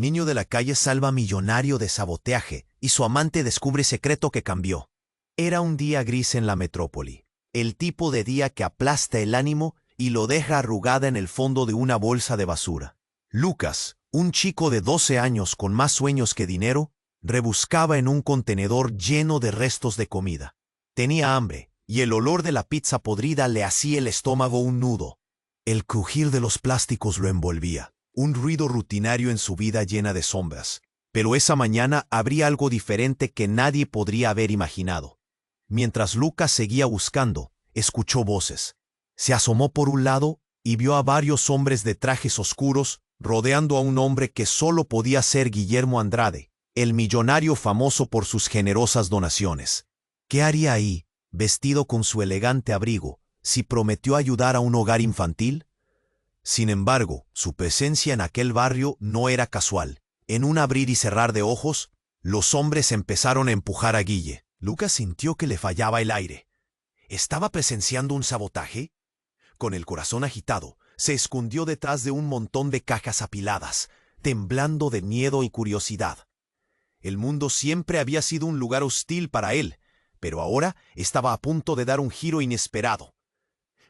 Niño de la calle salva millonario de sabotaje y su amante descubre secreto que cambió. Era un día gris en la metrópoli. El tipo de día que aplasta el ánimo y lo deja arrugada en el fondo de una bolsa de basura. Lucas, un chico de 12 años con más sueños que dinero, rebuscaba en un contenedor lleno de restos de comida. Tenía hambre y el olor de la pizza podrida le hacía el estómago un nudo. El crujir de los plásticos lo envolvía, un ruido rutinario en su vida llena de sombras. Pero esa mañana habría algo diferente que nadie podría haber imaginado. Mientras Lucas seguía buscando, escuchó voces. Se asomó por un lado y vio a varios hombres de trajes oscuros rodeando a un hombre que solo podía ser Guillermo Andrade, el millonario famoso por sus generosas donaciones. ¿Qué haría ahí, vestido con su elegante abrigo, si prometió ayudar a un hogar infantil? Sin embargo, su presencia en aquel barrio no era casual. En un abrir y cerrar de ojos, los hombres empezaron a empujar a Guille. Lucas sintió que le fallaba el aire. ¿Estaba presenciando un sabotaje? Con el corazón agitado, se escondió detrás de un montón de cajas apiladas, temblando de miedo y curiosidad. El mundo siempre había sido un lugar hostil para él, pero ahora estaba a punto de dar un giro inesperado.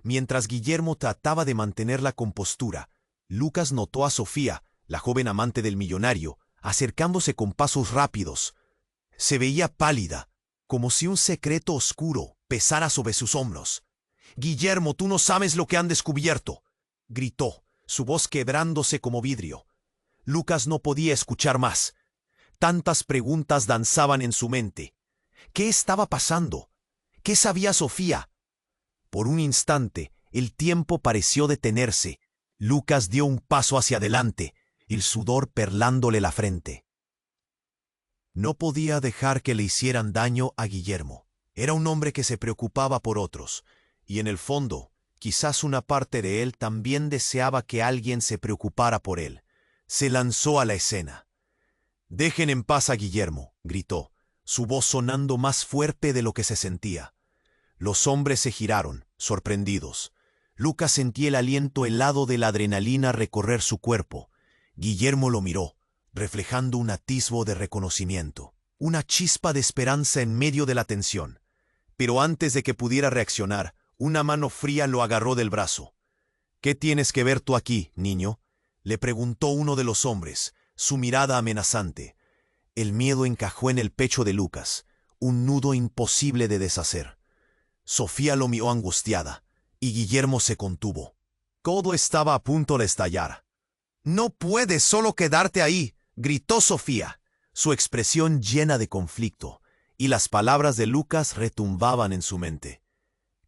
Mientras Guillermo trataba de mantener la compostura, Lucas notó a Sofía, la joven amante del millonario, acercándose con pasos rápidos. Se veía pálida, como si un secreto oscuro pesara sobre sus hombros. «Guillermo, tú no sabes lo que han descubierto», gritó, su voz quebrándose como vidrio. Lucas no podía escuchar más. Tantas preguntas danzaban en su mente. ¿Qué estaba pasando? ¿Qué sabía Sofía? Por un instante, el tiempo pareció detenerse. Lucas dio un paso hacia adelante, el sudor perlándole la frente. No podía dejar que le hicieran daño a Guillermo. Era un hombre que se preocupaba por otros, y en el fondo, quizás una parte de él también deseaba que alguien se preocupara por él. Se lanzó a la escena. «Dejen en paz a Guillermo», gritó, su voz sonando más fuerte de lo que se sentía. Los hombres se giraron, sorprendidos. Lucas sentía el aliento helado de la adrenalina recorrer su cuerpo. Guillermo lo miró, reflejando un atisbo de reconocimiento, una chispa de esperanza en medio de la tensión. Pero antes de que pudiera reaccionar, una mano fría lo agarró del brazo. «¿Qué tienes que ver tú aquí, niño?», le preguntó uno de los hombres, su mirada amenazante. El miedo encajó en el pecho de Lucas, un nudo imposible de deshacer. Sofía lo miró angustiada, y Guillermo se contuvo. Todo estaba a punto de estallar. «No puedes solo quedarte ahí», gritó Sofía, su expresión llena de conflicto, y las palabras de Lucas retumbaban en su mente.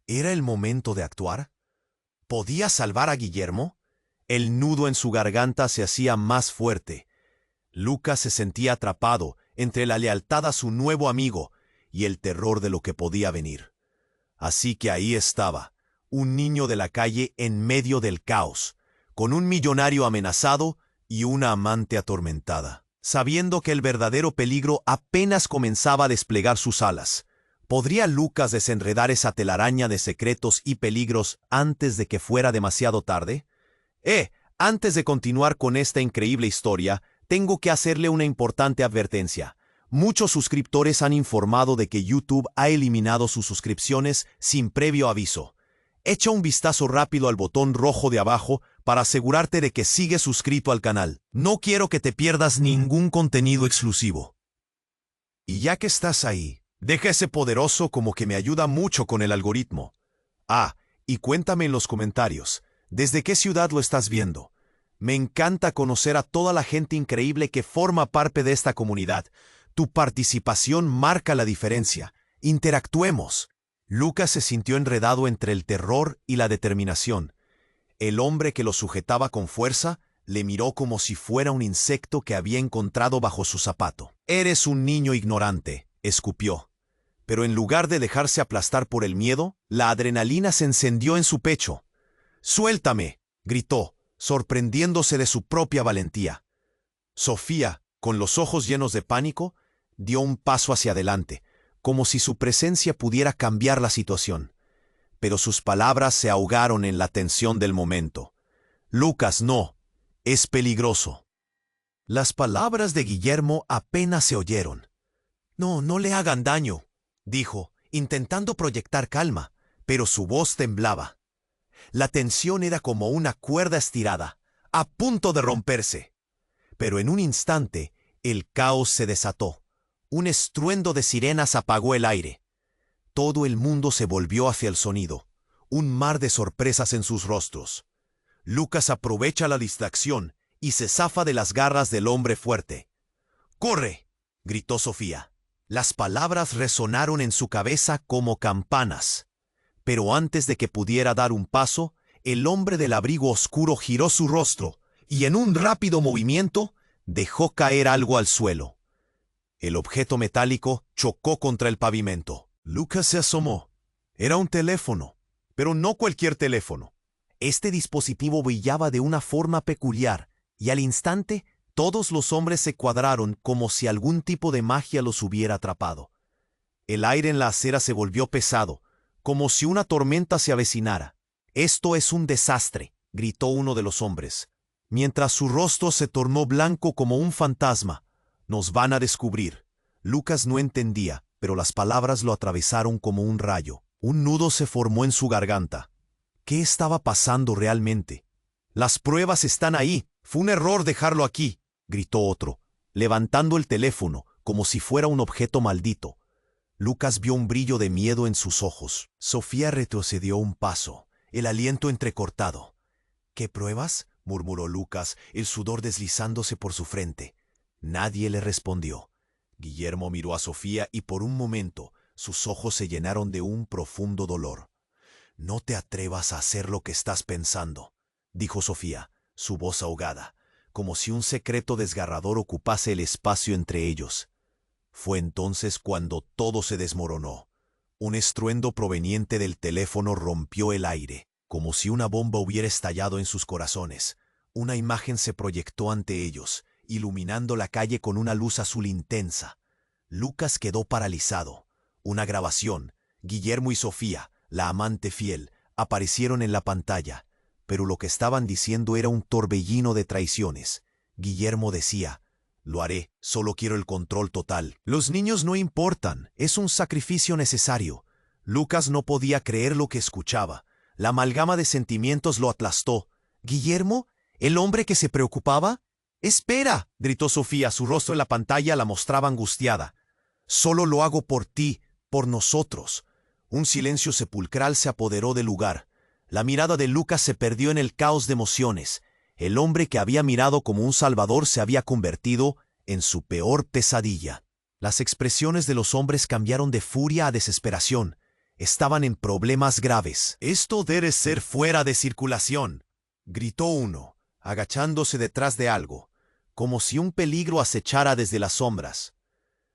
¿Era el momento de actuar? ¿Podía salvar a Guillermo? El nudo en su garganta se hacía más fuerte. Lucas se sentía atrapado entre la lealtad a su nuevo amigo y el terror de lo que podía venir. Así que ahí estaba, un niño de la calle en medio del caos, con un millonario amenazado y una amante atormentada, sabiendo que el verdadero peligro apenas comenzaba a desplegar sus alas. ¿Podría Lucas desenredar esa telaraña de secretos y peligros antes de que fuera demasiado tarde? Antes de continuar con esta increíble historia, tengo que hacerle una importante advertencia. Muchos suscriptores han informado de que YouTube ha eliminado sus suscripciones sin previo aviso. Echa un vistazo rápido al botón rojo de abajo para asegurarte de que sigues suscrito al canal. No quiero que te pierdas ningún contenido exclusivo. Y ya que estás ahí, deja ese poderoso como que me ayuda mucho con el algoritmo. Y cuéntame en los comentarios, ¿desde qué ciudad lo estás viendo? Me encanta conocer a toda la gente increíble que forma parte de esta comunidad. Tu participación marca la diferencia. Interactuemos. Lucas se sintió enredado entre el terror y la determinación. El hombre que lo sujetaba con fuerza le miró como si fuera un insecto que había encontrado bajo su zapato. «Eres un niño ignorante», escupió. Pero en lugar de dejarse aplastar por el miedo, la adrenalina se encendió en su pecho. «¡Suéltame!», gritó, sorprendiéndose de su propia valentía. Sofía, con los ojos llenos de pánico, dio un paso hacia adelante, como si su presencia pudiera cambiar la situación. Pero sus palabras se ahogaron en la tensión del momento. «Lucas, no. Es peligroso». Las palabras de Guillermo apenas se oyeron. No, no le hagan daño, dijo, intentando proyectar calma, pero su voz temblaba. La tensión era como una cuerda estirada, a punto de romperse. Pero en un instante, el caos se desató. Un estruendo de sirenas apagó el aire. Todo el mundo se volvió hacia el sonido, un mar de sorpresas en sus rostros. Lucas aprovecha la distracción y se zafa de las garras del hombre fuerte. ¡Corre!, gritó Sofía. Las palabras resonaron en su cabeza como campanas. Pero antes de que pudiera dar un paso, el hombre del abrigo oscuro giró su rostro y en un rápido movimiento dejó caer algo al suelo. El objeto metálico chocó contra el pavimento. Lucas se asomó. Era un teléfono, pero no cualquier teléfono. Este dispositivo brillaba de una forma peculiar, y al instante todos los hombres se cuadraron como si algún tipo de magia los hubiera atrapado. El aire en la acera se volvió pesado, como si una tormenta se avecinara. «Esto es un desastre», gritó uno de los hombres, mientras su rostro se tornó blanco como un fantasma. «Nos van a descubrir». Lucas no entendía, pero las palabras lo atravesaron como un rayo. Un nudo se formó en su garganta. ¿Qué estaba pasando realmente? «Las pruebas están ahí. Fue un error dejarlo aquí», gritó otro, levantando el teléfono como si fuera un objeto maldito. Lucas vio un brillo de miedo en sus ojos. Sofía retrocedió un paso, el aliento entrecortado. «¿Qué pruebas?», murmuró Lucas, el sudor deslizándose por su frente. Nadie le respondió. Guillermo miró a Sofía y por un momento sus ojos se llenaron de un profundo dolor. «No te atrevas a hacer lo que estás pensando», dijo Sofía, su voz ahogada, como si un secreto desgarrador ocupase el espacio entre ellos. Fue entonces cuando todo se desmoronó. Un estruendo proveniente del teléfono rompió el aire, como si una bomba hubiera estallado en sus corazones. Una imagen se proyectó ante ellos, iluminando la calle con una luz azul intensa. Lucas quedó paralizado. Una grabación. Guillermo y Sofía, la amante fiel, aparecieron en la pantalla, pero lo que estaban diciendo era un torbellino de traiciones. Guillermo decía: «Lo haré, solo quiero el control total. Los niños no importan, es un sacrificio necesario». Lucas no podía creer lo que escuchaba. La amalgama de sentimientos lo aplastó. «¿Guillermo? ¿El hombre que se preocupaba?» «¡Espera!», gritó Sofía, su rostro en la pantalla la mostraba angustiada. «Solo lo hago por ti, por nosotros». Un silencio sepulcral se apoderó del lugar. La mirada de Lucas se perdió en el caos de emociones. El hombre que había mirado como un salvador se había convertido en su peor pesadilla. Las expresiones de los hombres cambiaron de furia a desesperación. Estaban en problemas graves. «Esto debe ser fuera de circulación», gritó uno, agachándose detrás de algo, como si un peligro acechara desde las sombras.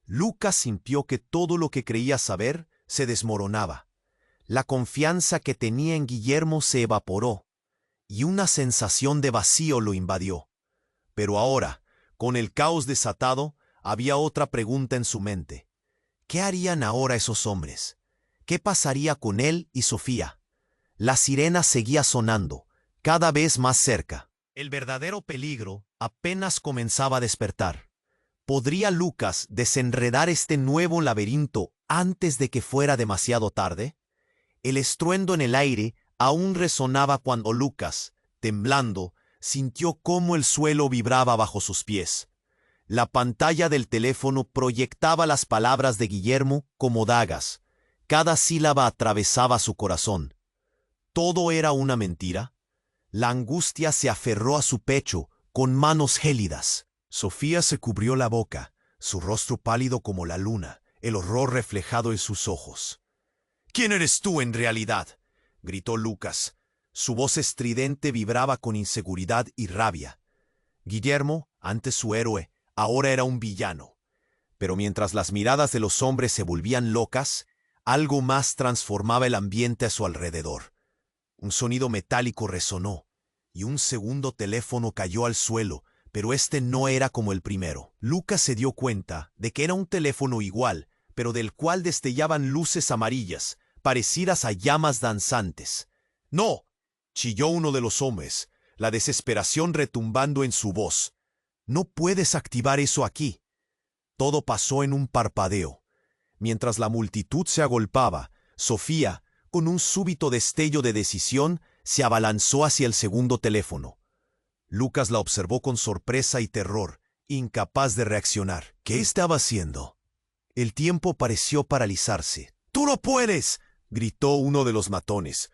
Lucas sintió que todo lo que creía saber se desmoronaba. La confianza que tenía en Guillermo se evaporó, y una sensación de vacío lo invadió. Pero ahora, con el caos desatado, había otra pregunta en su mente. ¿Qué harían ahora esos hombres? ¿Qué pasaría con él y Sofía? La sirena seguía sonando, cada vez más cerca. El verdadero peligro apenas comenzaba a despertar. ¿Podría Lucas desenredar este nuevo laberinto antes de que fuera demasiado tarde? El estruendo en el aire aún resonaba cuando Lucas, temblando, sintió cómo el suelo vibraba bajo sus pies. La pantalla del teléfono proyectaba las palabras de Guillermo como dagas. Cada sílaba atravesaba su corazón. ¿Todo era una mentira? La angustia se aferró a su pecho con manos gélidas. Sofía se cubrió la boca, su rostro pálido como la luna, el horror reflejado en sus ojos. «¿Quién eres tú en realidad?», gritó Lucas. Su voz estridente vibraba con inseguridad y rabia. Guillermo, antes su héroe, ahora era un villano. Pero mientras las miradas de los hombres se volvían locas, algo más transformaba el ambiente a su alrededor. Un sonido metálico resonó, y un segundo teléfono cayó al suelo, pero este no era como el primero. Lucas se dio cuenta de que era un teléfono igual, pero del cual destellaban luces amarillas, parecidas a llamas danzantes. «¡No!», chilló uno de los hombres, la desesperación retumbando en su voz. No puedes activar eso aquí. Todo pasó en un parpadeo. Mientras la multitud se agolpaba, Sofía, con un súbito destello de decisión, se abalanzó hacia el segundo teléfono. Lucas la observó con sorpresa y terror, incapaz de reaccionar. ¿Qué estaba haciendo? El tiempo pareció paralizarse. ¡Tú no puedes!, gritó uno de los matones.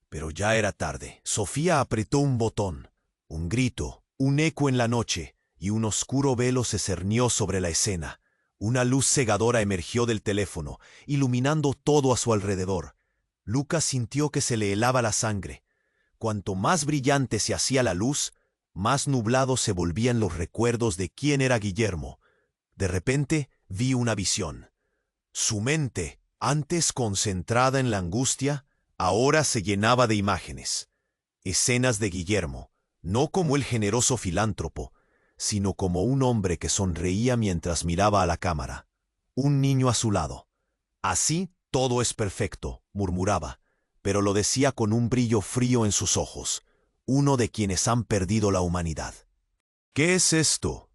Pero ya era tarde. Sofía apretó un botón. Un grito, un eco en la noche, y un oscuro velo se cernió sobre la escena. Una luz cegadora emergió del teléfono, iluminando todo a su alrededor. Lucas sintió que se le helaba la sangre. Cuanto más brillante se hacía la luz, más nublados se volvían los recuerdos de quién era Guillermo. De repente, vi una visión. Su mente, antes concentrada en la angustia, ahora se llenaba de imágenes. Escenas de Guillermo, no como el generoso filántropo, sino como un hombre que sonreía mientras miraba a la cámara. Un niño a su lado. Así todo es perfecto, murmuraba, pero lo decía con un brillo frío en sus ojos, uno de quienes han perdido la humanidad. ¿Qué es esto?,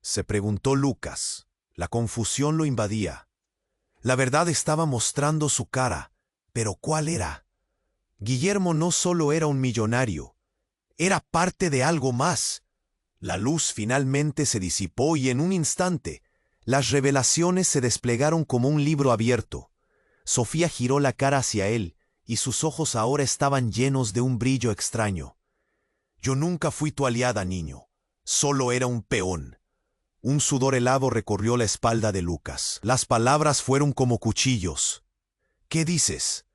se preguntó Lucas. La confusión lo invadía. La verdad estaba mostrando su cara, pero ¿cuál era? Guillermo no solo era un millonario, era parte de algo más. La luz finalmente se disipó y en un instante, las revelaciones se desplegaron como un libro abierto. Sofía giró la cara hacia él, y sus ojos ahora estaban llenos de un brillo extraño. Yo nunca fui tu aliada, niño. Solo era un peón. Un sudor helado recorrió la espalda de Lucas. Las palabras fueron como cuchillos. ¿Qué dices?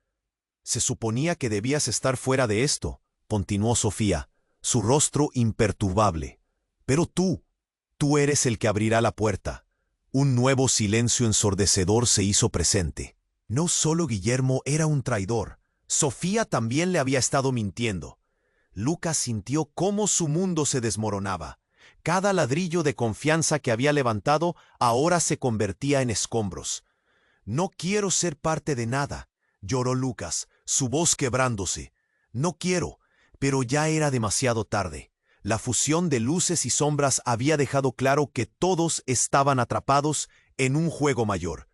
Se suponía que debías estar fuera de esto, continuó Sofía, su rostro imperturbable. Pero tú eres el que abrirá la puerta. Un nuevo silencio ensordecedor se hizo presente. No solo Guillermo era un traidor, Sofía también le había estado mintiendo. Lucas sintió cómo su mundo se desmoronaba. Cada ladrillo de confianza que había levantado ahora se convertía en escombros. No quiero ser parte de nada, lloró Lucas, su voz quebrándose. No quiero, pero ya era demasiado tarde. La fusión de luces y sombras había dejado claro que todos estaban atrapados en un juego mayor.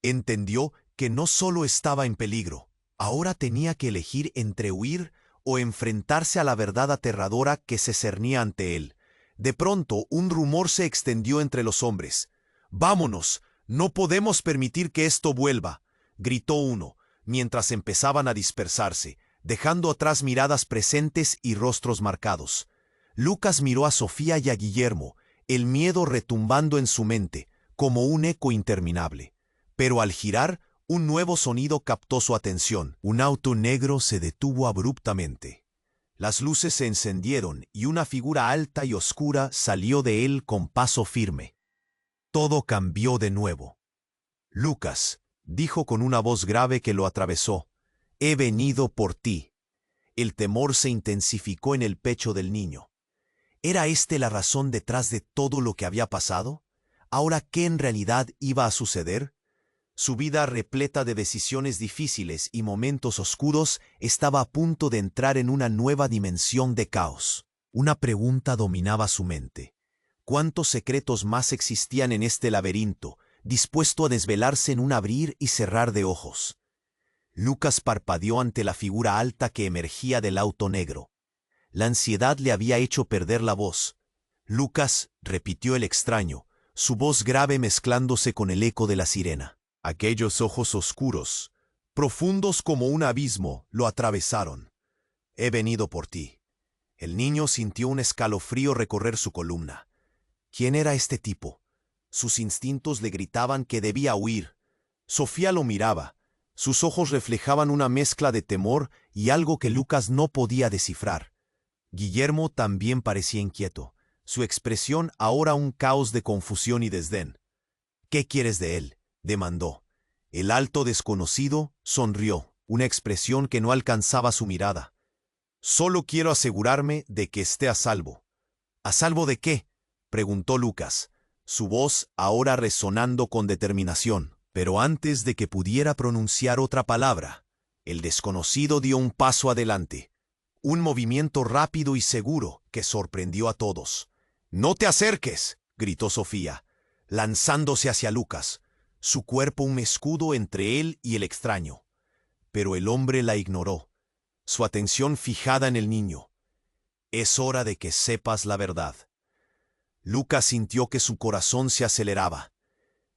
Entendió que no solo estaba en peligro, ahora tenía que elegir entre huir o enfrentarse a la verdad aterradora que se cernía ante él. De pronto, un rumor se extendió entre los hombres. «¡Vámonos! No podemos permitir que esto vuelva», gritó uno, mientras empezaban a dispersarse, dejando atrás miradas presentes y rostros marcados. Lucas miró a Sofía y a Guillermo, el miedo retumbando en su mente, como un eco interminable. Pero al girar, un nuevo sonido captó su atención. Un auto negro se detuvo abruptamente. Las luces se encendieron y una figura alta y oscura salió de él con paso firme. Todo cambió de nuevo. «Lucas», dijo con una voz grave que lo atravesó, «he venido por ti». El temor se intensificó en el pecho del niño. ¿Era esta la razón detrás de todo lo que había pasado? ¿Ahora qué en realidad iba a suceder? Su vida repleta de decisiones difíciles y momentos oscuros estaba a punto de entrar en una nueva dimensión de caos. Una pregunta dominaba su mente. ¿Cuántos secretos más existían en este laberinto, dispuesto a desvelarse en un abrir y cerrar de ojos? Lucas parpadeó ante la figura alta que emergía del auto negro. La ansiedad le había hecho perder la voz. «Lucas», repitió el extraño, su voz grave mezclándose con el eco de la sirena. Aquellos ojos oscuros, profundos como un abismo, lo atravesaron. «He venido por ti». El niño sintió un escalofrío recorrer su columna. ¿Quién era este tipo? Sus instintos le gritaban que debía huir. Sofía lo miraba. Sus ojos reflejaban una mezcla de temor y algo que Lucas no podía descifrar. Guillermo también parecía inquieto, su expresión ahora un caos de confusión y desdén. «¿Qué quieres de él?», demandó. El alto desconocido sonrió, una expresión que no alcanzaba su mirada. «Solo quiero asegurarme de que esté a salvo». «¿A salvo de qué?», preguntó Lucas, su voz ahora resonando con determinación. Pero antes de que pudiera pronunciar otra palabra, el desconocido dio un paso adelante. Un movimiento rápido y seguro que sorprendió a todos. «No te acerques», gritó Sofía, lanzándose hacia Lucas, su cuerpo un escudo entre él y el extraño. Pero el hombre la ignoró, su atención fijada en el niño. «Es hora de que sepas la verdad». Lucas sintió que su corazón se aceleraba.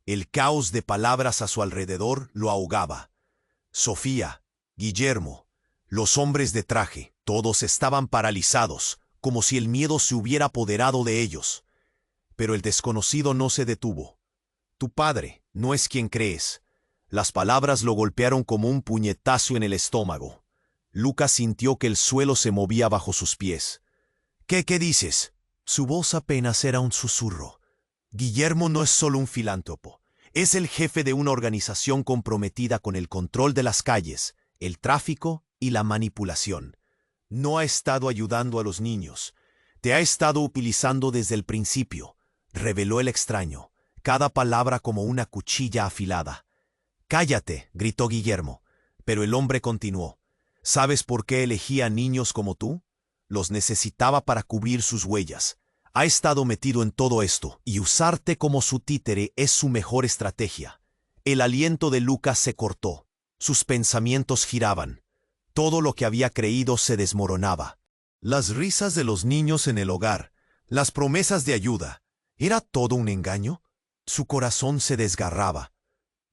El caos de palabras a su alrededor lo ahogaba. Sofía, Guillermo, los hombres de traje, todos estaban paralizados, como si el miedo se hubiera apoderado de ellos. Pero el desconocido no se detuvo. «Tu padre no es quien crees». Las palabras lo golpearon como un puñetazo en el estómago. Lucas sintió que el suelo se movía bajo sus pies. ¿Qué dices? Su voz apenas era un susurro. Guillermo no es solo un filántropo. Es el jefe de una organización comprometida con el control de las calles, el tráfico y la manipulación. No ha estado ayudando a los niños. Te ha estado utilizando desde el principio, reveló el extraño, cada palabra como una cuchilla afilada. «Cállate», gritó Guillermo, pero el hombre continuó. «¿Sabes por qué elegía niños como tú? Los necesitaba para cubrir sus huellas. Ha estado metido en todo esto, y usarte como su títere es su mejor estrategia». El aliento de Lucas se cortó. Sus pensamientos giraban. Todo lo que había creído se desmoronaba. Las risas de los niños en el hogar, las promesas de ayuda. ¿Era todo un engaño? Su corazón se desgarraba.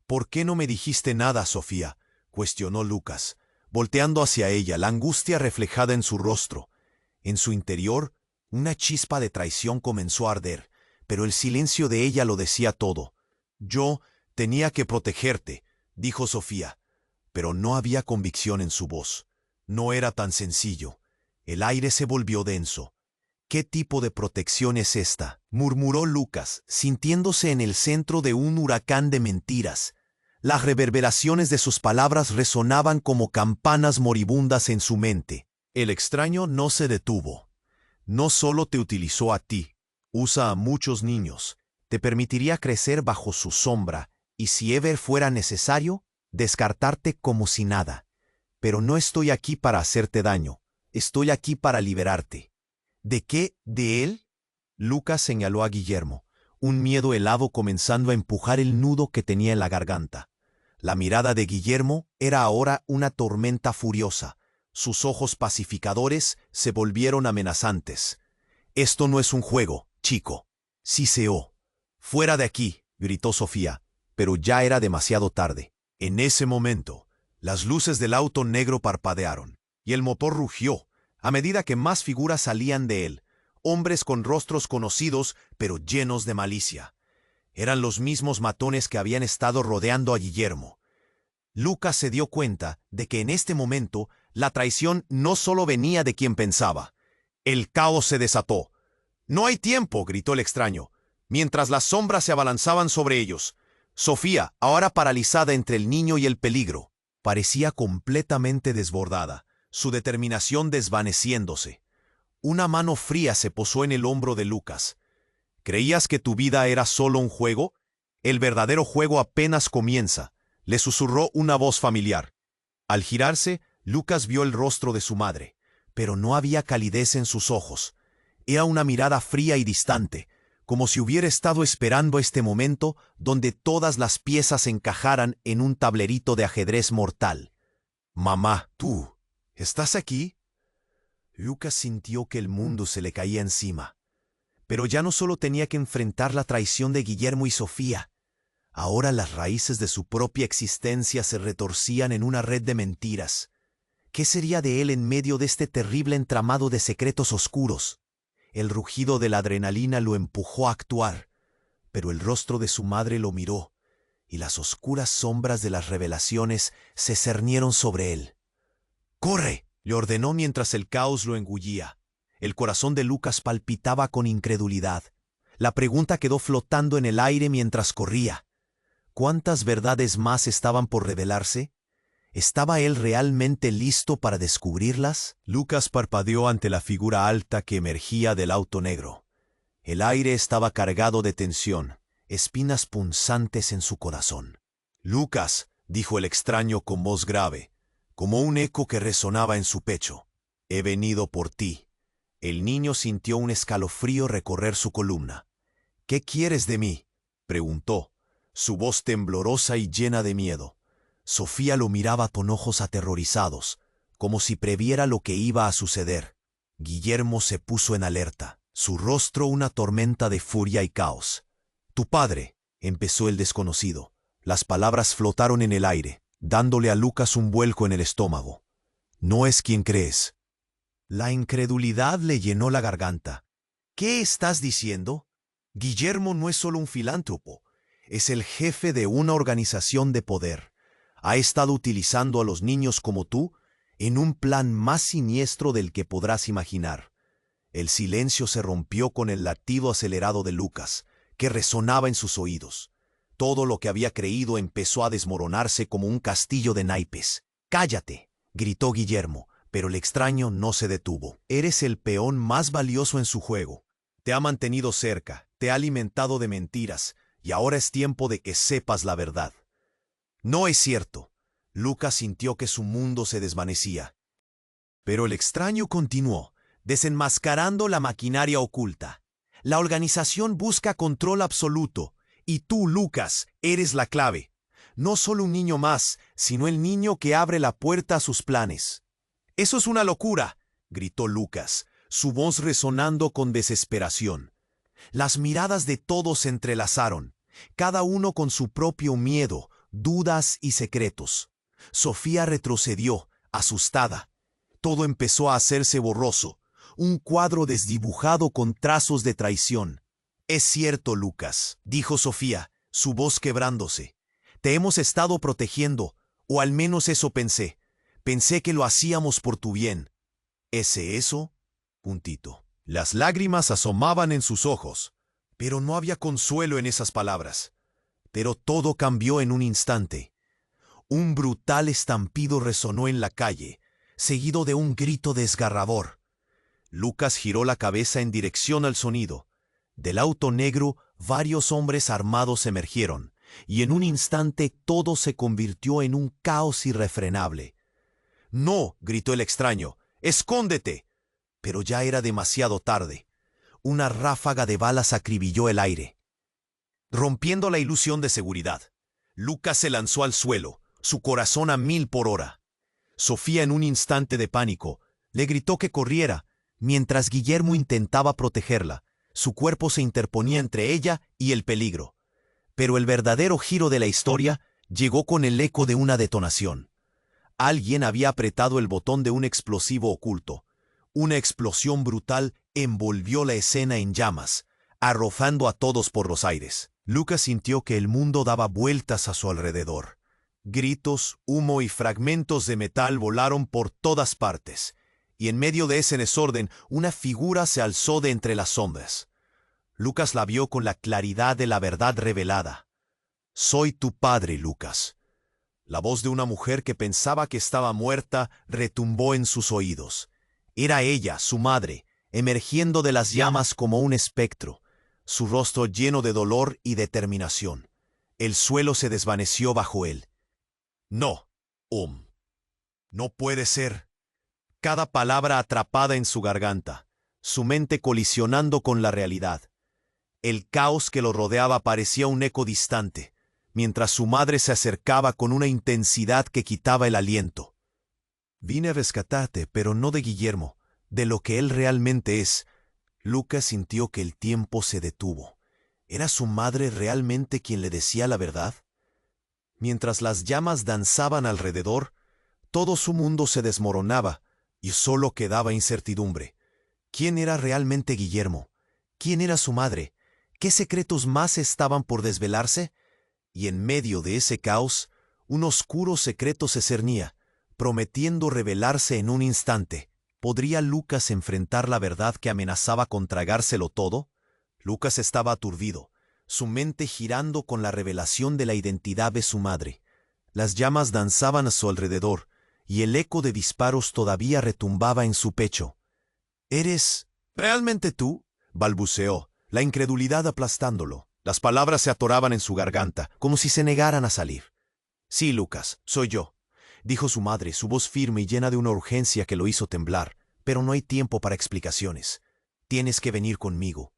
«¿Por qué no me dijiste nada, Sofía?», cuestionó Lucas, volteando hacia ella, la angustia reflejada en su rostro. En su interior, una chispa de traición comenzó a arder, pero el silencio de ella lo decía todo. «Yo tenía que protegerte», dijo Sofía, pero no había convicción en su voz. No era tan sencillo. El aire se volvió denso. «¿Qué tipo de protección es esta?», murmuró Lucas, sintiéndose en el centro de un huracán de mentiras. Las reverberaciones de sus palabras resonaban como campanas moribundas en su mente. El extraño no se detuvo. «No solo te utilizó a ti, usa a muchos niños. Te permitiría crecer bajo su sombra y, si ever fuera necesario, descartarte como si nada. Pero no estoy aquí para hacerte daño. Estoy aquí para liberarte». «¿De qué? ¿De él?», Lucas señaló a Guillermo, un miedo helado comenzando a empujar el nudo que tenía en la garganta. La mirada de Guillermo era ahora una tormenta furiosa. Sus ojos pacificadores se volvieron amenazantes. «Esto no es un juego, chico», siseó. «Fuera de aquí», gritó Sofía, pero ya era demasiado tarde. En ese momento, las luces del auto negro parpadearon, y el motor rugió, a medida que más figuras salían de él, hombres con rostros conocidos, pero llenos de malicia. Eran los mismos matones que habían estado rodeando a Guillermo. Lucas se dio cuenta de que en este momento la traición no solo venía de quien pensaba. El caos se desató. «No hay tiempo», gritó el extraño, mientras las sombras se abalanzaban sobre ellos. Sofía, ahora paralizada entre el niño y el peligro, parecía completamente desbordada, su determinación desvaneciéndose. Una mano fría se posó en el hombro de Lucas. «¿Creías que tu vida era solo un juego? El verdadero juego apenas comienza», le susurró una voz familiar. Al girarse, Lucas vio el rostro de su madre, pero no había calidez en sus ojos. Era una mirada fría y distante, como si hubiera estado esperando este momento donde todas las piezas encajaran en un tablerito de ajedrez mortal. «Mamá, ¿tú estás aquí?». Lucas sintió que el mundo se le caía encima. Pero ya no solo tenía que enfrentar la traición de Guillermo y Sofía. Ahora las raíces de su propia existencia se retorcían en una red de mentiras. ¿Qué sería de él en medio de este terrible entramado de secretos oscuros? El rugido de la adrenalina lo empujó a actuar, pero el rostro de su madre lo miró, y las oscuras sombras de las revelaciones se cernieron sobre él. «¡Corre!», le ordenó mientras el caos lo engullía. El corazón de Lucas palpitaba con incredulidad. La pregunta quedó flotando en el aire mientras corría. ¿Cuántas verdades más estaban por revelarse? ¿Estaba él realmente listo para descubrirlas? Lucas parpadeó ante la figura alta que emergía del auto negro. El aire estaba cargado de tensión, espinas punzantes en su corazón. «Lucas», dijo el extraño con voz grave, como un eco que resonaba en su pecho, «he venido por ti. El niño sintió un escalofrío recorrer su columna. «¿Qué quieres de mí?», preguntó, su voz temblorosa y llena de miedo. Sofía lo miraba con ojos aterrorizados, como si previera lo que iba a suceder. Guillermo se puso en alerta, su rostro una tormenta de furia y caos. «Tu padre», empezó el desconocido. Las palabras flotaron en el aire, dándole a Lucas un vuelco en el estómago. «No es quien crees». La incredulidad le llenó la garganta. «¿Qué estás diciendo? Guillermo no es solo un filántropo, es el jefe de una organización de poder. Ha estado utilizando a los niños como tú en un plan más siniestro del que podrás imaginar». El silencio se rompió con el latido acelerado de Lucas, que resonaba en sus oídos. Todo lo que había creído empezó a desmoronarse como un castillo de naipes. «¡Cállate!», gritó Guillermo, pero el extraño no se detuvo. «Eres el peón más valioso en su juego. Te ha mantenido cerca, te ha alimentado de mentiras, y ahora es tiempo de que sepas la verdad». «No es cierto». Lucas sintió que su mundo se desvanecía. Pero el extraño continuó, desenmascarando la maquinaria oculta. «La organización busca control absoluto, y tú, Lucas, eres la clave. No solo un niño más, sino el niño que abre la puerta a sus planes». «Eso es una locura», gritó Lucas, su voz resonando con desesperación. Las miradas de todos se entrelazaron, cada uno con su propio miedo, dudas y secretos. Sofía retrocedió, asustada. Todo empezó a hacerse borroso, un cuadro desdibujado con trazos de traición. «Es cierto, Lucas», dijo Sofía, su voz quebrándose. «Te hemos estado protegiendo, o al menos eso pensé. Pensé que lo hacíamos por tu bien». «¿Ese eso?». Puntito. Las lágrimas asomaban en sus ojos, pero no había consuelo en esas palabras. Pero todo cambió en un instante. Un brutal estampido resonó en la calle, seguido de un grito desgarrador. Lucas giró la cabeza en dirección al sonido. Del auto negro, varios hombres armados emergieron, y en un instante todo se convirtió en un caos irrefrenable. «¡No!», gritó el extraño. «¡Escóndete!». Pero ya era demasiado tarde. Una ráfaga de balas acribilló el aire, rompiendo la ilusión de seguridad. Lucas se lanzó al suelo, su corazón a 1000 por hora. Sofía, en un instante de pánico, le gritó que corriera, mientras Guillermo intentaba protegerla. Su cuerpo se interponía entre ella y el peligro. Pero el verdadero giro de la historia llegó con el eco de una detonación. Alguien había apretado el botón de un explosivo oculto. Una explosión brutal envolvió la escena en llamas, arrojando a todos por los aires. Lucas sintió que el mundo daba vueltas a su alrededor. Gritos, humo y fragmentos de metal volaron por todas partes, y en medio de ese desorden una figura se alzó de entre las sombras. Lucas la vio con la claridad de la verdad revelada. «Soy tu padre, Lucas». La voz de una mujer que pensaba que estaba muerta retumbó en sus oídos. Era ella, su madre, emergiendo de las llamas como un espectro, su rostro lleno de dolor y determinación. El suelo se desvaneció bajo él. «No, no puede ser». Cada palabra atrapada en su garganta, su mente colisionando con la realidad. El caos que lo rodeaba parecía un eco distante, mientras su madre se acercaba con una intensidad que quitaba el aliento. «Vine a rescatarte, pero no de Guillermo, de lo que él realmente es». Lucas sintió que el tiempo se detuvo. ¿Era su madre realmente quien le decía la verdad? Mientras las llamas danzaban alrededor, todo su mundo se desmoronaba y solo quedaba incertidumbre. ¿Quién era realmente Guillermo? ¿Quién era su madre? ¿Qué secretos más estaban por desvelarse? Y en medio de ese caos, un oscuro secreto se cernía, prometiendo revelarse en un instante. ¿Podría Lucas enfrentar la verdad que amenazaba con tragárselo todo? Lucas estaba aturdido, su mente girando con la revelación de la identidad de su madre. Las llamas danzaban a su alrededor, y el eco de disparos todavía retumbaba en su pecho. «¿Eres realmente tú?», balbuceó, la incredulidad aplastándolo. Las palabras se atoraban en su garganta, como si se negaran a salir. «Sí, Lucas, soy yo», dijo su madre, su voz firme y llena de una urgencia que lo hizo temblar. pero no hay tiempo para explicaciones. Tienes que venir conmigo.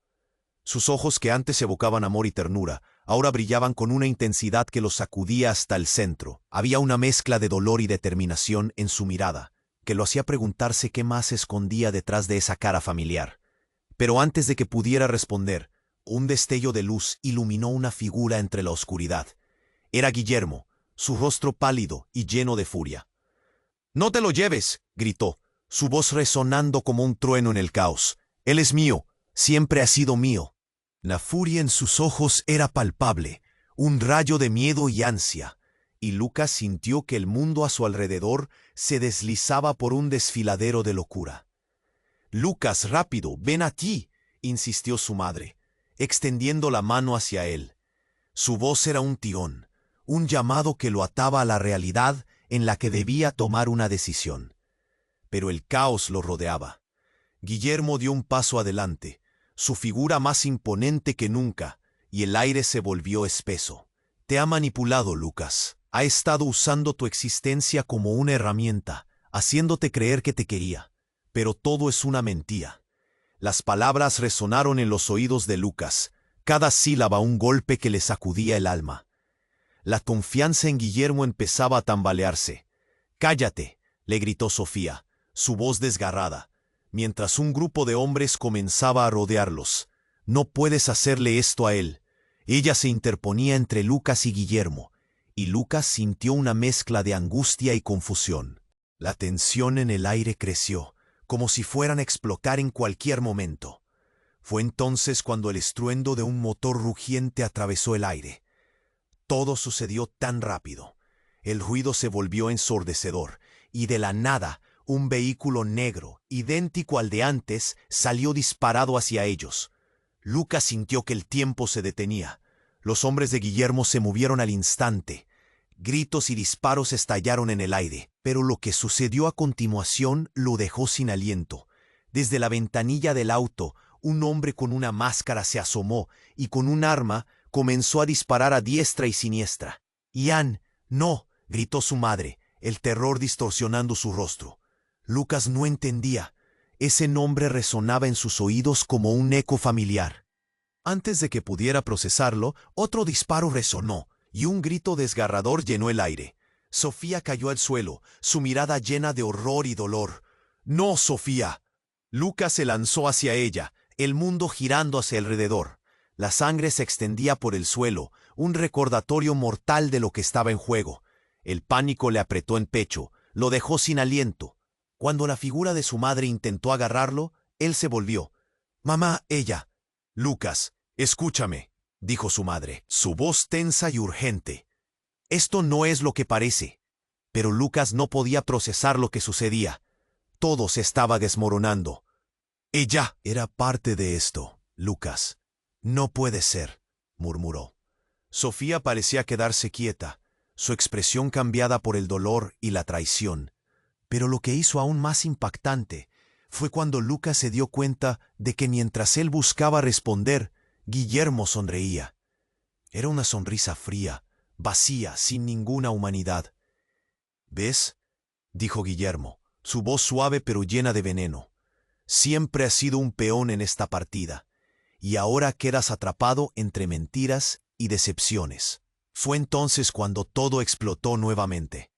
Sus ojos, que antes evocaban amor y ternura, ahora brillaban con una intensidad que los sacudía hasta el centro. Había una mezcla de dolor y determinación en su mirada, que lo hacía preguntarse qué más escondía detrás de esa cara familiar. Pero antes de que pudiera responder, un destello de luz iluminó una figura entre la oscuridad. Era Guillermo, su rostro pálido y lleno de furia. «¡No te lo lleves!», gritó, su voz resonando como un trueno en el caos. «Él es mío, siempre ha sido mío». La furia en sus ojos era palpable, un rayo de miedo y ansia, y Lucas sintió que el mundo a su alrededor se deslizaba por un desfiladero de locura. «Lucas, rápido, ven aquí», insistió su madre, extendiendo la mano hacia él. Su voz era un tirón, un llamado que lo ataba a la realidad en la que debía tomar una decisión. Pero el caos lo rodeaba. Guillermo dio un paso adelante, su figura más imponente que nunca, y el aire se volvió espeso. «Te ha manipulado, Lucas. Ha estado usando tu existencia como una herramienta, haciéndote creer que te quería. Pero todo es una mentira». Las palabras resonaron en los oídos de Lucas, cada sílaba un golpe que le sacudía el alma. La confianza en Guillermo empezaba a tambalearse. «¡Cállate!», le gritó Sofía, su voz desgarrada, mientras un grupo de hombres comenzaba a rodearlos. «No puedes hacerle esto a él». Ella se interponía entre Lucas y Guillermo, y Lucas sintió una mezcla de angustia y confusión. La tensión en el aire creció, como si fueran a explotar en cualquier momento. Fue entonces cuando el estruendo de un motor rugiente atravesó el aire. Todo sucedió tan rápido. El ruido se volvió ensordecedor, y de la nada, un vehículo negro, idéntico al de antes, salió disparado hacia ellos. Lucas sintió que el tiempo se detenía. Los hombres de Guillermo se movieron al instante. Gritos y disparos estallaron en el aire, pero lo que sucedió a continuación lo dejó sin aliento. Desde la ventanilla del auto, un hombre con una máscara se asomó y con un arma comenzó a disparar a diestra y siniestra. «Ian, no», gritó su madre, el terror distorsionando su rostro. Lucas no entendía. Ese nombre resonaba en sus oídos como un eco familiar. Antes de que pudiera procesarlo, otro disparo resonó, y un grito desgarrador llenó el aire. Sofía cayó al suelo, su mirada llena de horror y dolor. «¡No, Sofía!». Lucas se lanzó hacia ella, el mundo girando hacia alrededor. La sangre se extendía por el suelo, un recordatorio mortal de lo que estaba en juego. El pánico le apretó en pecho, lo dejó sin aliento. Cuando la figura de su madre intentó agarrarlo, él se volvió. «Mamá, ella». «Lucas, escúchame», dijo su madre, su voz tensa y urgente. «Esto no es lo que parece». Pero Lucas no podía procesar lo que sucedía. Todo se estaba desmoronando. «Ella era parte de esto, Lucas». «No puede ser», murmuró. Sofía parecía quedarse quieta, su expresión cambiada por el dolor y la traición. Pero lo que hizo aún más impactante fue cuando Lucas se dio cuenta de que mientras él buscaba responder, Guillermo sonreía. Era una sonrisa fría, vacía, sin ninguna humanidad. «¿Ves?», dijo Guillermo, su voz suave pero llena de veneno. «Siempre has sido un peón en esta partida, y ahora quedas atrapado entre mentiras y decepciones». Fue entonces cuando todo explotó nuevamente.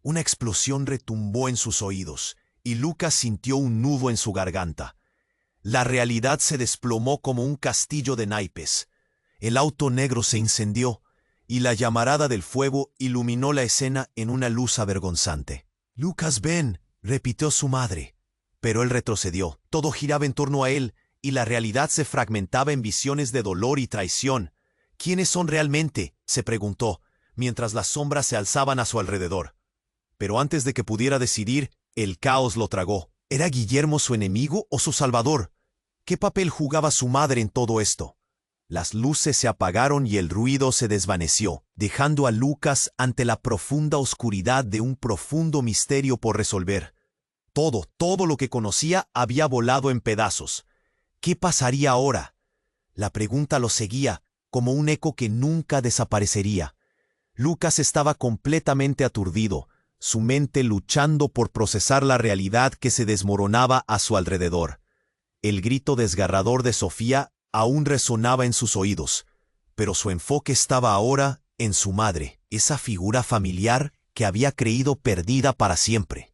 Una explosión retumbó en sus oídos, y Lucas sintió un nudo en su garganta. La realidad se desplomó como un castillo de naipes. El auto negro se incendió, y la llamarada del fuego iluminó la escena en una luz avergonzante. «Lucas, ven», repitió su madre. Pero él retrocedió. Todo giraba en torno a él, y la realidad se fragmentaba en visiones de dolor y traición. «¿Quiénes son realmente?», se preguntó, mientras las sombras se alzaban a su alrededor. Pero antes de que pudiera decidir, el caos lo tragó. ¿Era Guillermo su enemigo o su salvador? ¿Qué papel jugaba su madre en todo esto? Las luces se apagaron y el ruido se desvaneció, dejando a Lucas ante la profunda oscuridad de un profundo misterio por resolver. Todo lo que conocía había volado en pedazos. ¿Qué pasaría ahora? La pregunta lo seguía, como un eco que nunca desaparecería. Lucas estaba completamente aturdido. su mente luchando por procesar la realidad que se desmoronaba a su alrededor. El grito desgarrador de Sofía aún resonaba en sus oídos, pero su enfoque estaba ahora en su madre, esa figura familiar que había creído perdida para siempre.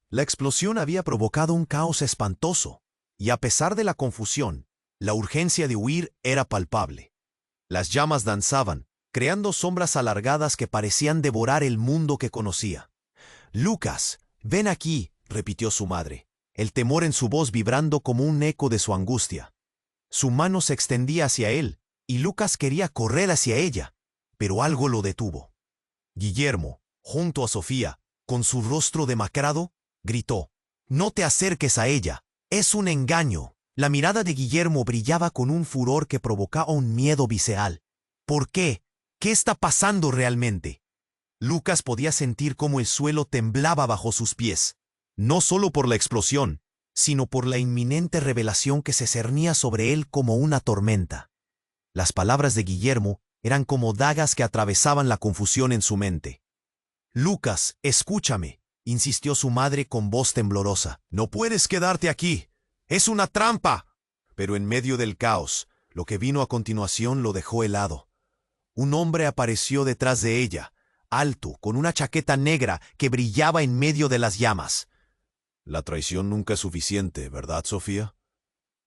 La explosión había provocado un caos espantoso, y a pesar de la confusión, la urgencia de huir era palpable. Las llamas danzaban, creando sombras alargadas que parecían devorar el mundo que conocía. «Lucas, ven aquí», repitió su madre, el temor en su voz vibrando como un eco de su angustia. Su mano se extendía hacia él, y Lucas quería correr hacia ella, pero algo lo detuvo. Guillermo, junto a Sofía, con su rostro demacrado, gritó: «No te acerques a ella, es un engaño». La mirada de Guillermo brillaba con un furor que provocaba un miedo visceral. ¿Por qué? ¿Qué está pasando realmente? Lucas podía sentir cómo el suelo temblaba bajo sus pies, no solo por la explosión, sino por la inminente revelación que se cernía sobre él como una tormenta. Las palabras de Guillermo eran como dagas que atravesaban la confusión en su mente. «Lucas, escúchame», insistió su madre con voz temblorosa. «No puedes quedarte aquí. ¡Es una trampa!». Pero en medio del caos, lo que vino a continuación lo dejó helado. Un hombre apareció detrás de ella, alto, con una chaqueta negra que brillaba en medio de las llamas. «La traición nunca es suficiente, ¿verdad, Sofía?».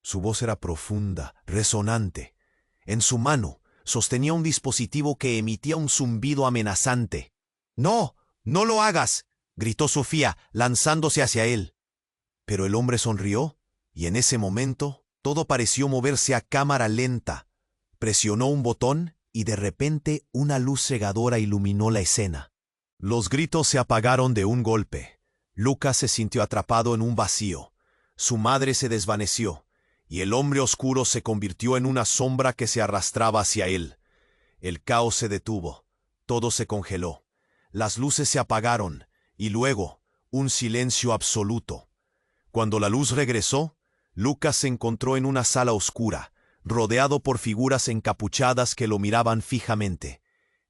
Su voz era profunda, resonante. En su mano sostenía un dispositivo que emitía un zumbido amenazante. «¡No! ¡No lo hagas!», gritó Sofía, lanzándose hacia él. Pero el hombre sonrió, y en ese momento todo pareció moverse a cámara lenta. Presionó un botón y de repente una luz cegadora iluminó la escena. Los gritos se apagaron de un golpe. Lucas se sintió atrapado en un vacío. Su madre se desvaneció, y el hombre oscuro se convirtió en una sombra que se arrastraba hacia él. El caos se detuvo. Todo se congeló. Las luces se apagaron, y luego un silencio absoluto. Cuando la luz regresó, Lucas se encontró en una sala oscura, rodeado por figuras encapuchadas que lo miraban fijamente.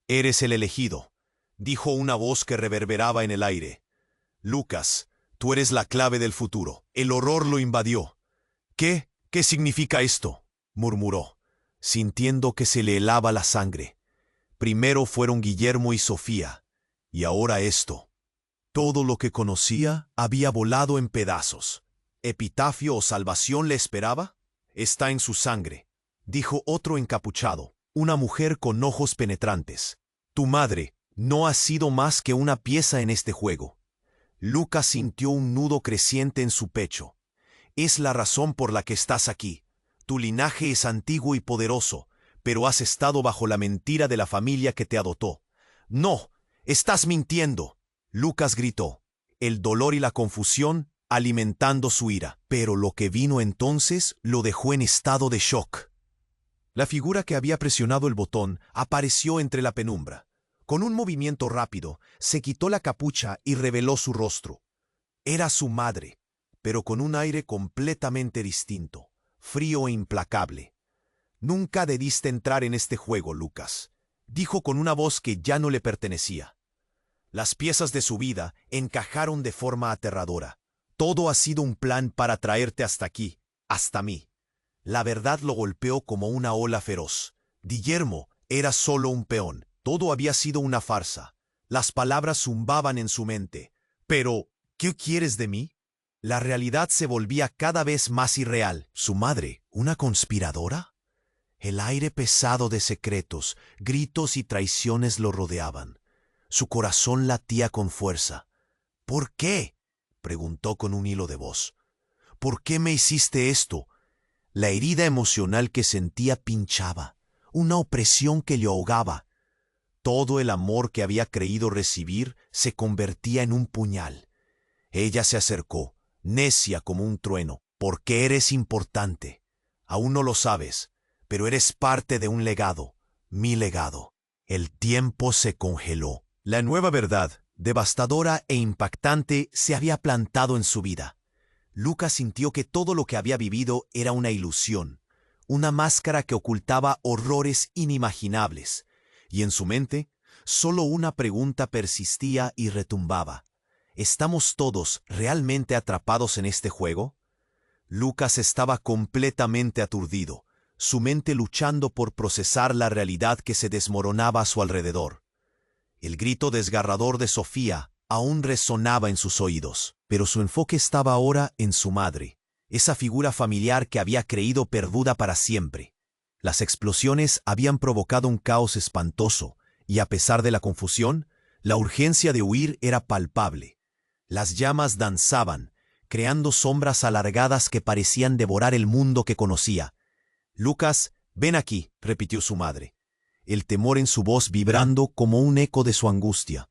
«Eres el elegido», dijo una voz que reverberaba en el aire. «Lucas, tú eres la clave del futuro». El horror lo invadió. «¿Qué? ¿Qué significa esto?», murmuró, sintiendo que se le helaba la sangre. Primero fueron Guillermo y Sofía, y ahora esto. Todo lo que conocía había volado en pedazos. ¿Epitafio o salvación le esperaba? «Está en su sangre», dijo otro encapuchado, una mujer con ojos penetrantes. «Tu madre no ha sido más que una pieza en este juego». Lucas sintió un nudo creciente en su pecho. «Es la razón por la que estás aquí. Tu linaje es antiguo y poderoso, pero has estado bajo la mentira de la familia que te adoptó». «No, estás mintiendo», Lucas gritó, el dolor y la confusión alimentando su ira. Pero lo que vino entonces lo dejó en estado de shock. La figura que había presionado el botón apareció entre la penumbra. Con un movimiento rápido, se quitó la capucha y reveló su rostro. Era su madre, pero con un aire completamente distinto, frío e implacable. «Nunca debiste entrar en este juego, Lucas», dijo con una voz que ya no le pertenecía. Las piezas de su vida encajaron de forma aterradora. «Todo ha sido un plan para traerte hasta aquí, hasta mí». La verdad lo golpeó como una ola feroz. Guillermo era solo un peón. Todo había sido una farsa. Las palabras zumbaban en su mente. «Pero, ¿qué quieres de mí?». La realidad se volvía cada vez más irreal. ¿Su madre, una conspiradora? El aire pesado de secretos, gritos y traiciones lo rodeaban. Su corazón latía con fuerza. «¿Por qué?», preguntó con un hilo de voz. «¿Por qué me hiciste esto?». La herida emocional que sentía pinchaba, una opresión que le ahogaba. Todo el amor que había creído recibir se convertía en un puñal. Ella se acercó, necia como un trueno. «Porque eres importante. Aún no lo sabes, pero eres parte de un legado, mi legado». El tiempo se congeló. La nueva verdad, devastadora e impactante, se había plantado en su vida. Lucas sintió que todo lo que había vivido era una ilusión, una máscara que ocultaba horrores inimaginables, y en su mente solo una pregunta persistía y retumbaba. ¿Estamos todos realmente atrapados en este juego? Lucas estaba completamente aturdido, su mente luchando por procesar la realidad que se desmoronaba a su alrededor. El grito desgarrador de Sofía aún resonaba en sus oídos, pero su enfoque estaba ahora en su madre, esa figura familiar que había creído perduda para siempre. Las explosiones habían provocado un caos espantoso, y a pesar de la confusión, la urgencia de huir era palpable. Las llamas danzaban, creando sombras alargadas que parecían devorar el mundo que conocía. «Lucas, ven aquí», repitió su madre, el temor en su voz vibrando como un eco de su angustia.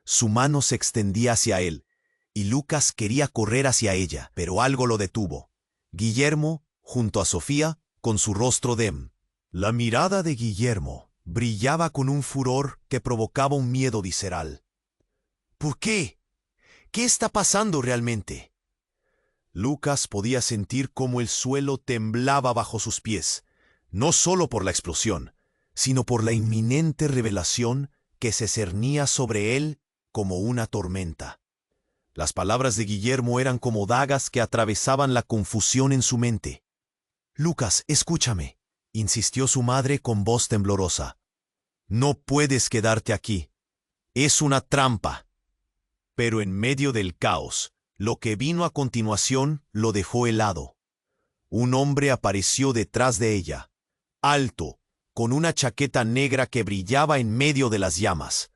Su mano se extendía hacia él, y Lucas quería correr hacia ella, pero algo lo detuvo. Guillermo, junto a Sofía, con su rostro La mirada de Guillermo brillaba con un furor que provocaba un miedo visceral. «¿Por qué? ¿Qué está pasando realmente?» Lucas podía sentir cómo el suelo temblaba bajo sus pies, no solo por la explosión, sino por la inminente revelación que se cernía sobre él como una tormenta. Las palabras de Guillermo eran como dagas que atravesaban la confusión en su mente. «Lucas, escúchame», insistió su madre con voz temblorosa. «No puedes quedarte aquí. Es una trampa». Pero en medio del caos, lo que vino a continuación lo dejó helado. Un hombre apareció detrás de ella, alto, con una chaqueta negra que brillaba en medio de las llamas.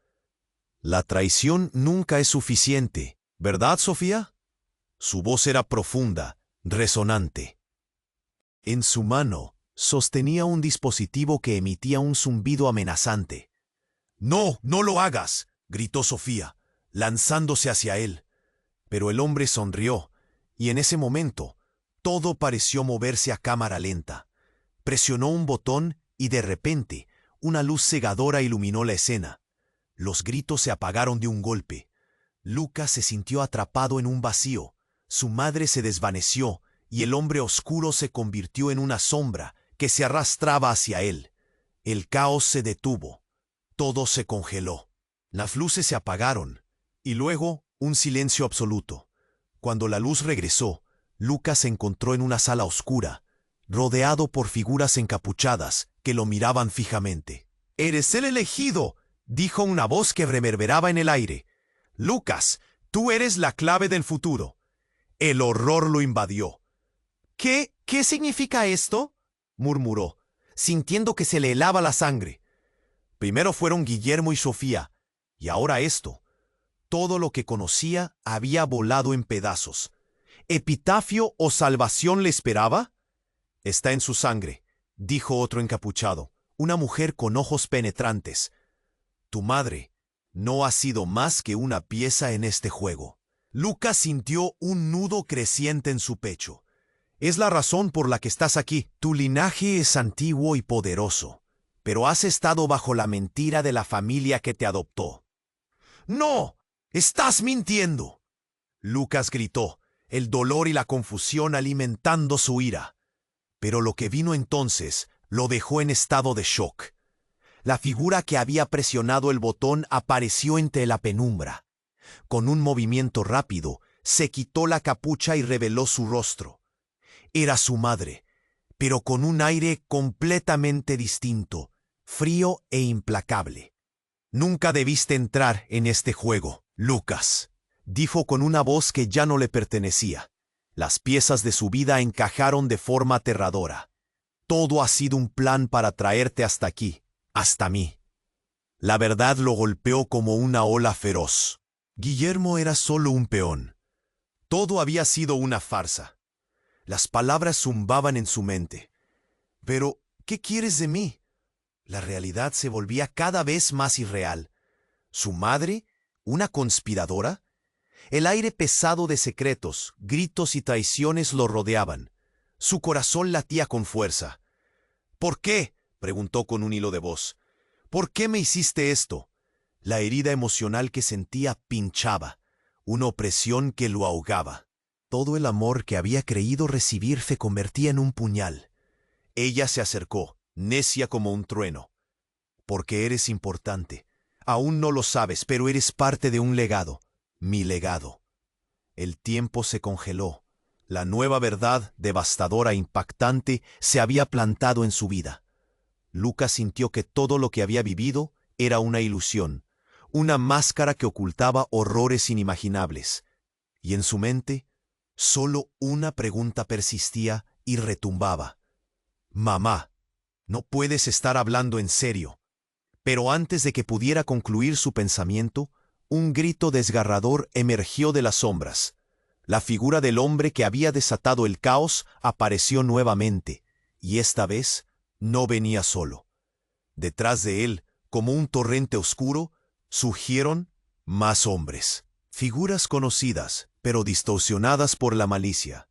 «La traición nunca es suficiente, ¿verdad, Sofía?» Su voz era profunda, resonante. En su mano sostenía un dispositivo que emitía un zumbido amenazante. «No, no lo hagas», gritó Sofía, lanzándose hacia él. Pero el hombre sonrió, y en ese momento, todo pareció moverse a cámara lenta. Presionó un botón y de repente, una luz cegadora iluminó la escena. Los gritos se apagaron de un golpe. Lucas se sintió atrapado en un vacío. Su madre se desvaneció, y el hombre oscuro se convirtió en una sombra que se arrastraba hacia él. El caos se detuvo. Todo se congeló. Las luces se apagaron, y luego un silencio absoluto. Cuando la luz regresó, Lucas se encontró en una sala oscura, rodeado por figuras encapuchadas que lo miraban fijamente. «Eres el elegido», dijo una voz que reverberaba en el aire. «Lucas, tú eres la clave del futuro». El horror lo invadió. «¿Qué significa esto?», murmuró, sintiendo que se le helaba la sangre. Primero fueron Guillermo y Sofía, y ahora esto. Todo lo que conocía había volado en pedazos. ¿Epitafio o salvación le esperaba? «Está en su sangre», dijo otro encapuchado, una mujer con ojos penetrantes. «Tu madre no ha sido más que una pieza en este juego». Lucas sintió un nudo creciente en su pecho. «Es la razón por la que estás aquí. Tu linaje es antiguo y poderoso, pero has estado bajo la mentira de la familia que te adoptó». «¡No! ¡Estás mintiendo!», Lucas gritó, el dolor y la confusión alimentando su ira. Pero lo que vino entonces lo dejó en estado de shock. La figura que había presionado el botón apareció entre la penumbra. Con un movimiento rápido, se quitó la capucha y reveló su rostro. Era su madre, pero con un aire completamente distinto, frío e implacable. «Nunca debiste entrar en este juego, Lucas», dijo con una voz que ya no le pertenecía. Las piezas de su vida encajaron de forma aterradora. «Todo ha sido un plan para traerte hasta aquí, hasta mí». La verdad lo golpeó como una ola feroz. Guillermo era solo un peón. Todo había sido una farsa. Las palabras zumbaban en su mente. «Pero, ¿qué quieres de mí?». La realidad se volvía cada vez más irreal. ¿Su madre? ¿Una conspiradora? El aire pesado de secretos, gritos y traiciones lo rodeaban. Su corazón latía con fuerza. «¿Por qué?», preguntó con un hilo de voz. «¿Por qué me hiciste esto?». La herida emocional que sentía pinchaba, una opresión que lo ahogaba. Todo el amor que había creído recibir se convertía en un puñal. Ella se acercó, necia como un trueno. «Porque eres importante. Aún no lo sabes, pero eres parte de un legado. Mi legado. El tiempo se congeló. La nueva verdad, devastadora e impactante, se había plantado en su vida. Lucas sintió que todo lo que había vivido era una ilusión, una máscara que ocultaba horrores inimaginables. Y en su mente, solo una pregunta persistía y retumbaba. Mamá, no puedes estar hablando en serio. Pero antes de que pudiera concluir su pensamiento, un grito desgarrador emergió de las sombras. La figura del hombre que había desatado el caos apareció nuevamente, y esta vez no venía solo. Detrás de él, como un torrente oscuro, surgieron más hombres. Figuras conocidas, pero distorsionadas por la malicia.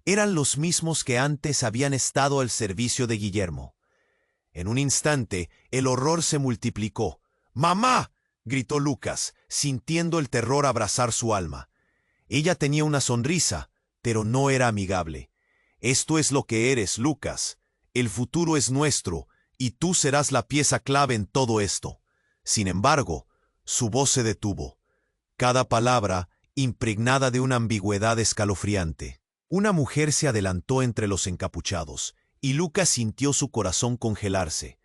Eran los mismos que antes habían estado al servicio de Guillermo. En un instante, el horror se multiplicó. ¡Mamá!, gritó Lucas, sintiendo el terror abrazar su alma. Ella tenía una sonrisa, pero no era amigable. Esto es lo que eres, Lucas. El futuro es nuestro, y tú serás la pieza clave en todo esto. Sin embargo, su voz se detuvo. Cada palabra impregnada de una ambigüedad escalofriante. Una mujer se adelantó entre los encapuchados, y Lucas sintió su corazón congelarse.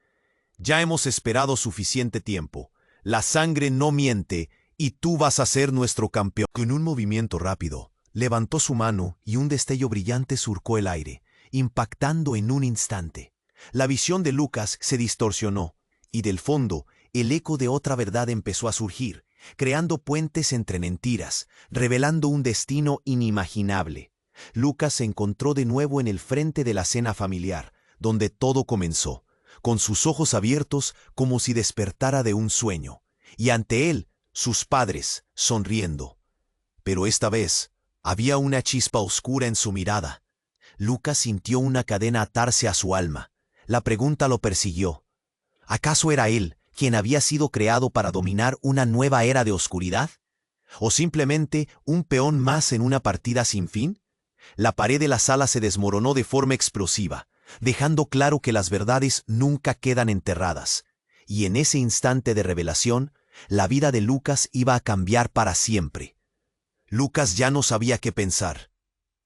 Ya hemos esperado suficiente tiempo. La sangre no miente, y tú vas a ser nuestro campeón. Con un movimiento rápido, levantó su mano y un destello brillante surcó el aire, impactando en un instante. La visión de Lucas se distorsionó, y del fondo, el eco de otra verdad empezó a surgir, creando puentes entre mentiras, revelando un destino inimaginable. Lucas se encontró de nuevo en el frente de la cena familiar, donde todo comenzó, con sus ojos abiertos como si despertara de un sueño, y ante él, sus padres, sonriendo. Pero esta vez, había una chispa oscura en su mirada. Lucas sintió una cadena atarse a su alma. La pregunta lo persiguió. ¿Acaso era él quien había sido creado para dominar una nueva era de oscuridad? ¿O simplemente un peón más en una partida sin fin? La pared de la sala se desmoronó de forma explosiva, dejando claro que las verdades nunca quedan enterradas. Y en ese instante de revelación, la vida de Lucas iba a cambiar para siempre. Lucas ya no sabía qué pensar.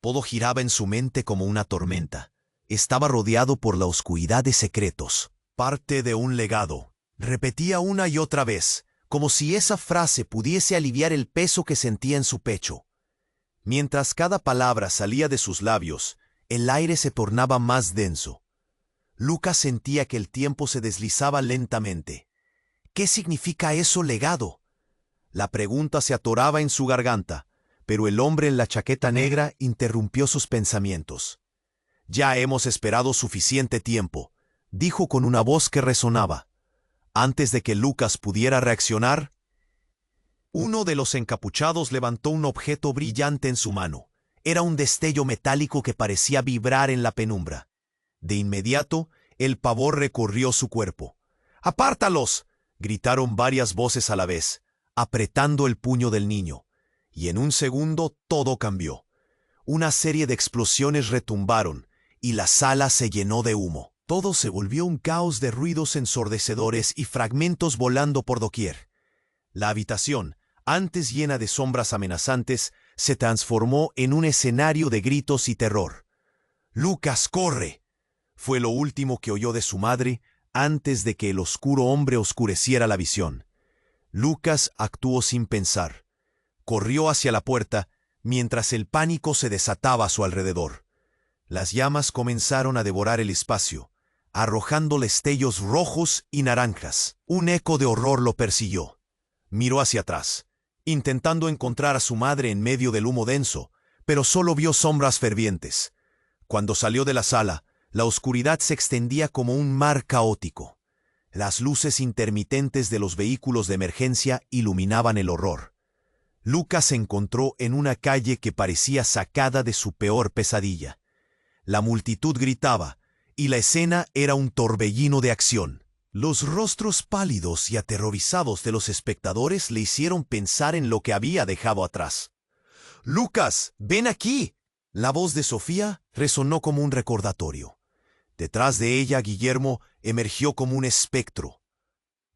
Todo giraba en su mente como una tormenta. Estaba rodeado por la oscuridad de secretos. Parte de un legado. Repetía una y otra vez, como si esa frase pudiese aliviar el peso que sentía en su pecho. Mientras cada palabra salía de sus labios, el aire se tornaba más denso. Lucas sentía que el tiempo se deslizaba lentamente. ¿Qué significa eso, legado? La pregunta se atoraba en su garganta, pero el hombre en la chaqueta negra interrumpió sus pensamientos. «Ya hemos esperado suficiente tiempo», dijo con una voz que resonaba. Antes de que Lucas pudiera reaccionar, uno de los encapuchados levantó un objeto brillante en su mano. Era un destello metálico que parecía vibrar en la penumbra. De inmediato, el pavor recorrió su cuerpo. «¡Apártalos!», gritaron varias voces a la vez, apretando el puño del niño. Y en un segundo todo cambió. Una serie de explosiones retumbaron, y la sala se llenó de humo. Todo se volvió un caos de ruidos ensordecedores y fragmentos volando por doquier. La habitación, antes llena de sombras amenazantes, se transformó en un escenario de gritos y terror. «¡Lucas, corre!», fue lo último que oyó de su madre antes de que el oscuro hombre oscureciera la visión. Lucas actuó sin pensar. Corrió hacia la puerta mientras el pánico se desataba a su alrededor. Las llamas comenzaron a devorar el espacio, arrojando destellos rojos y naranjas. Un eco de horror lo persiguió. Miró hacia atrás, intentando encontrar a su madre en medio del humo denso, pero solo vio sombras fervientes. Cuando salió de la sala, la oscuridad se extendía como un mar caótico. Las luces intermitentes de los vehículos de emergencia iluminaban el horror. Lucas se encontró en una calle que parecía sacada de su peor pesadilla. La multitud gritaba, y la escena era un torbellino de acción. Los rostros pálidos y aterrorizados de los espectadores le hicieron pensar en lo que había dejado atrás. «¡Lucas, ven aquí!», la voz de Sofía resonó como un recordatorio. Detrás de ella, Guillermo emergió como un espectro,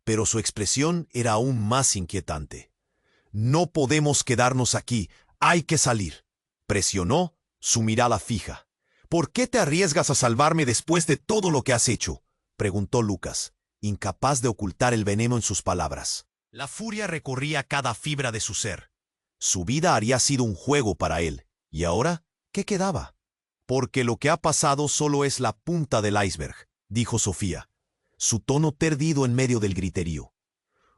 pero su expresión era aún más inquietante. No podemos quedarnos aquí. Hay que salir. Presionó, su mirada fija. ¿Por qué te arriesgas a salvarme después de todo lo que has hecho?, preguntó Lucas, incapaz de ocultar el veneno en sus palabras. La furia recorría cada fibra de su ser. Su vida había sido un juego para él. ¿Y ahora qué quedaba? Porque lo que ha pasado solo es la punta del iceberg, dijo Sofía, su tono perdido en medio del griterío.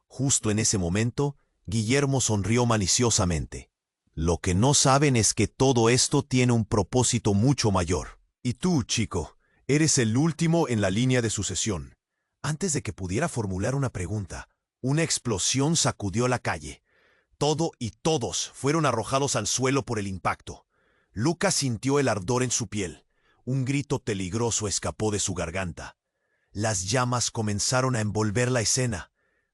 Justo en ese momento, Guillermo sonrió maliciosamente. Lo que no saben es que todo esto tiene un propósito mucho mayor. Y tú, chico, eres el último en la línea de sucesión. Antes de que pudiera formular una pregunta, una explosión sacudió la calle. Todo y todos fueron arrojados al suelo por el impacto. Lucas sintió el ardor en su piel. Un grito peligroso escapó de su garganta. Las llamas comenzaron a envolver la escena.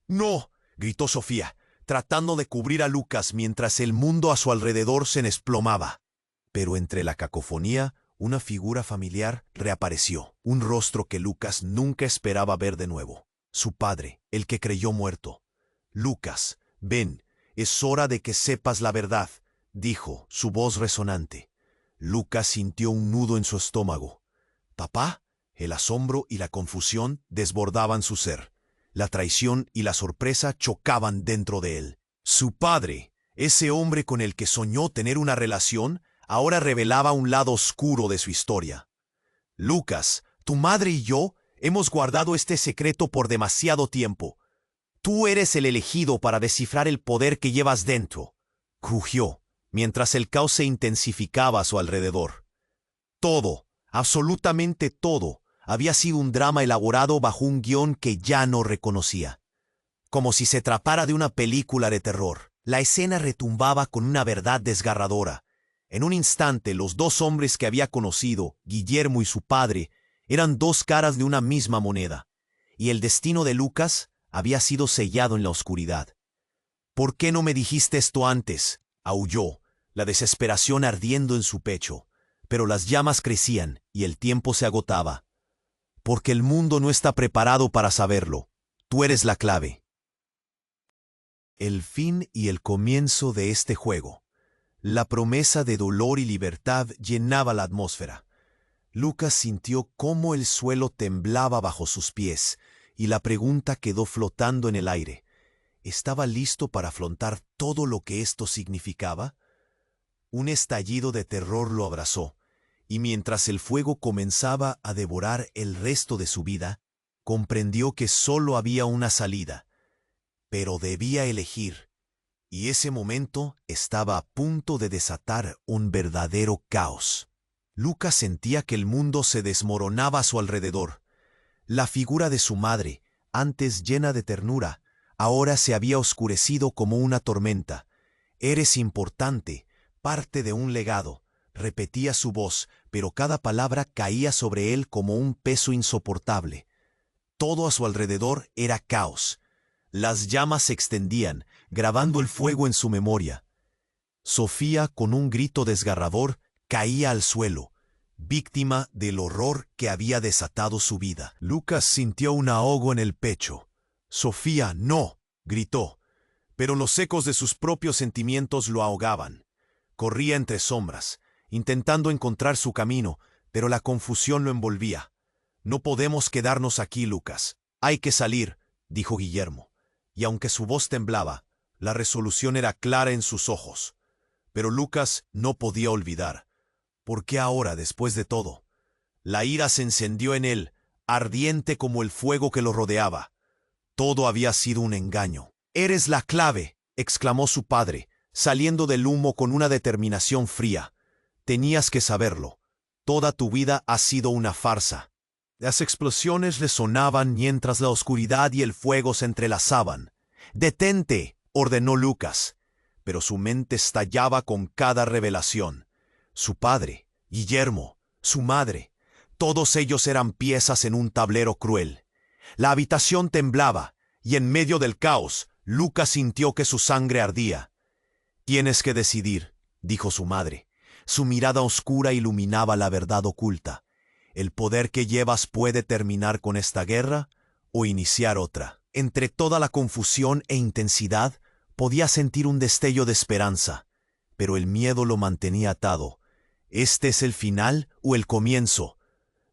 ¡No!, gritó Sofía, tratando de cubrir a Lucas mientras el mundo a su alrededor se desplomaba. Pero entre la cacofonía, una figura familiar reapareció, un rostro que Lucas nunca esperaba ver de nuevo. Su padre, el que creyó muerto. Lucas, ven, es hora de que sepas la verdad, dijo, su voz resonante. Lucas sintió un nudo en su estómago. ¿Papá? El asombro y la confusión desbordaban su ser. La traición y la sorpresa chocaban dentro de él. Su padre, ese hombre con el que soñó tener una relación, ahora revelaba un lado oscuro de su historia. Lucas, tu madre y yo hemos guardado este secreto por demasiado tiempo. Tú eres el elegido para descifrar el poder que llevas dentro, crujió, mientras el caos se intensificaba a su alrededor. Todo, absolutamente todo, había sido un drama elaborado bajo un guión que ya no reconocía. Como si se tratara de una película de terror, la escena retumbaba con una verdad desgarradora. En un instante, los dos hombres que había conocido, Guillermo y su padre, eran dos caras de una misma moneda, y el destino de Lucas había sido sellado en la oscuridad. ¿Por qué no me dijiste esto antes?, aulló, la desesperación ardiendo en su pecho. Pero las llamas crecían y el tiempo se agotaba. Porque el mundo no está preparado para saberlo. Tú eres la clave. El fin y el comienzo de este juego. La promesa de dolor y libertad llenaba la atmósfera. Lucas sintió cómo el suelo temblaba bajo sus pies y la pregunta quedó flotando en el aire. ¿Estaba listo para afrontar todo lo que esto significaba? Un estallido de terror lo abrazó, y mientras el fuego comenzaba a devorar el resto de su vida, comprendió que solo había una salida, pero debía elegir, y ese momento estaba a punto de desatar un verdadero caos. Lucas sentía que el mundo se desmoronaba a su alrededor. La figura de su madre, antes llena de ternura, ahora se había oscurecido como una tormenta. «Eres importante, parte de un legado», repetía su voz, pero cada palabra caía sobre él como un peso insoportable. Todo a su alrededor era caos. Las llamas se extendían, grabando el fuego en su memoria. Sofía, con un grito desgarrador, caía al suelo, víctima del horror que había desatado su vida. Lucas sintió un ahogo en el pecho. «Sofía, no», gritó, pero los ecos de sus propios sentimientos lo ahogaban. Corría entre sombras, intentando encontrar su camino, pero la confusión lo envolvía. «No podemos quedarnos aquí, Lucas. Hay que salir», dijo Guillermo. Y aunque su voz temblaba, la resolución era clara en sus ojos. Pero Lucas no podía olvidar. ¿Por qué ahora, después de todo? La ira se encendió en él, ardiente como el fuego que lo rodeaba. Todo había sido un engaño. «Eres la clave», exclamó su padre, saliendo del humo con una determinación fría. «Tenías que saberlo. Toda tu vida ha sido una farsa». Las explosiones resonaban mientras la oscuridad y el fuego se entrelazaban. «Detente», ordenó Lucas. Pero su mente estallaba con cada revelación. Su padre, Guillermo, su madre, todos ellos eran piezas en un tablero cruel. La habitación temblaba, y en medio del caos, Lucas sintió que su sangre ardía. «Tienes que decidir», dijo su madre. Su mirada oscura iluminaba la verdad oculta. «El poder que llevas puede terminar con esta guerra o iniciar otra». Entre toda la confusión e intensidad, Podía sentir un destello de esperanza, pero el miedo lo mantenía atado. ¿Este es el final o el comienzo?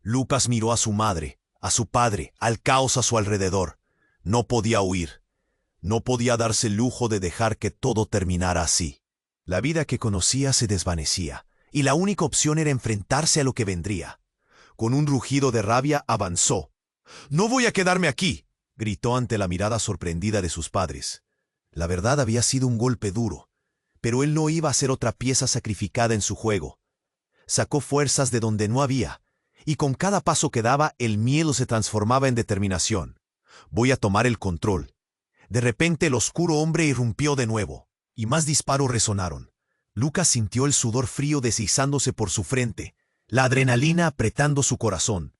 Lucas miró a su madre, a su padre, al caos a su alrededor. No podía huir. No podía darse el lujo de dejar que todo terminara así. La vida que conocía se desvanecía, y la única opción era enfrentarse a lo que vendría. Con un rugido de rabia avanzó. «¡No voy a quedarme aquí!», gritó ante la mirada sorprendida de sus padres. La verdad había sido un golpe duro, pero él no iba a ser otra pieza sacrificada en su juego. Sacó fuerzas de donde no había, y con cada paso que daba el miedo se transformaba en determinación. «Voy a tomar el control». De repente el oscuro hombre irrumpió de nuevo, y más disparos resonaron. Lucas sintió el sudor frío deslizándose por su frente, la adrenalina apretando su corazón.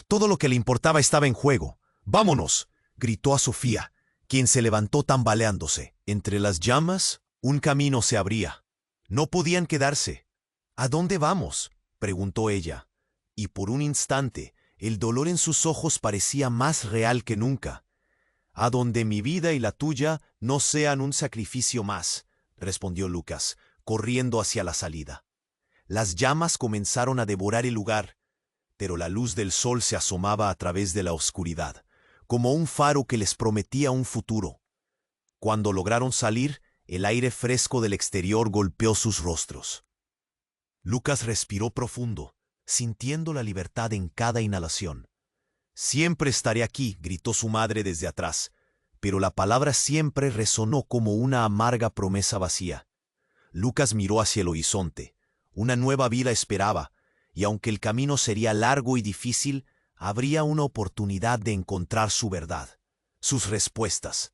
Todo lo que le importaba estaba en juego. «¡Vámonos!», gritó a Sofía, quien se levantó tambaleándose. Entre las llamas, un camino se abría. No podían quedarse. «¿A dónde vamos?», preguntó ella, y por un instante el dolor en sus ojos parecía más real que nunca. «A donde mi vida y la tuya no sean un sacrificio más», respondió Lucas, corriendo hacia la salida. Las llamas comenzaron a devorar el lugar, pero la luz del sol se asomaba a través de la oscuridad, como un faro que les prometía un futuro. Cuando lograron salir, el aire fresco del exterior golpeó sus rostros. Lucas respiró profundo, sintiendo la libertad en cada inhalación. «Siempre estaré aquí», gritó su madre desde atrás, pero la palabra siempre resonó como una amarga promesa vacía. Lucas miró hacia el horizonte. Una nueva vida esperaba, y aunque el camino sería largo y difícil, habría una oportunidad de encontrar su verdad, sus respuestas.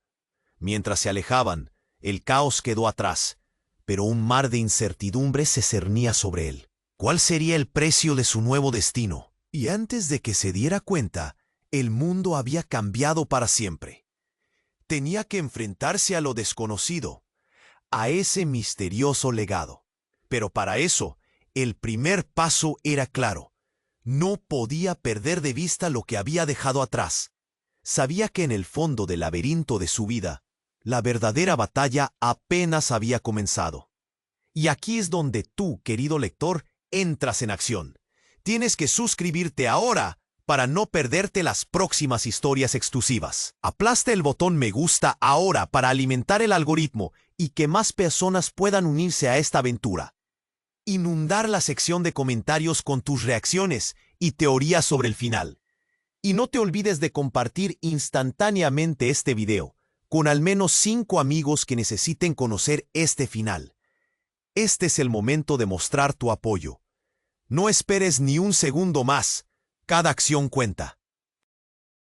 Mientras se alejaban, el caos quedó atrás, pero un mar de incertidumbre se cernía sobre él. ¿Cuál sería el precio de su nuevo destino? Y antes de que se diera cuenta, el mundo había cambiado para siempre. Tenía que enfrentarse a lo desconocido, a ese misterioso legado. Pero para eso, el primer paso era claro. No podía perder de vista lo que había dejado atrás. Sabía que en el fondo del laberinto de su vida, la verdadera batalla apenas había comenzado. Y aquí es donde tú, querido lector, entras en acción. Tienes que suscribirte ahora para no perderte las próximas historias exclusivas. Aplasta el botón me gusta ahora para alimentar el algoritmo y que más personas puedan unirse a esta aventura. Inundar la sección de comentarios con tus reacciones y teorías sobre el final. Y no te olvides de compartir instantáneamente este video con al menos 5 amigos que necesiten conocer este final. Este es el momento de mostrar tu apoyo. No esperes ni un segundo más. Cada acción cuenta.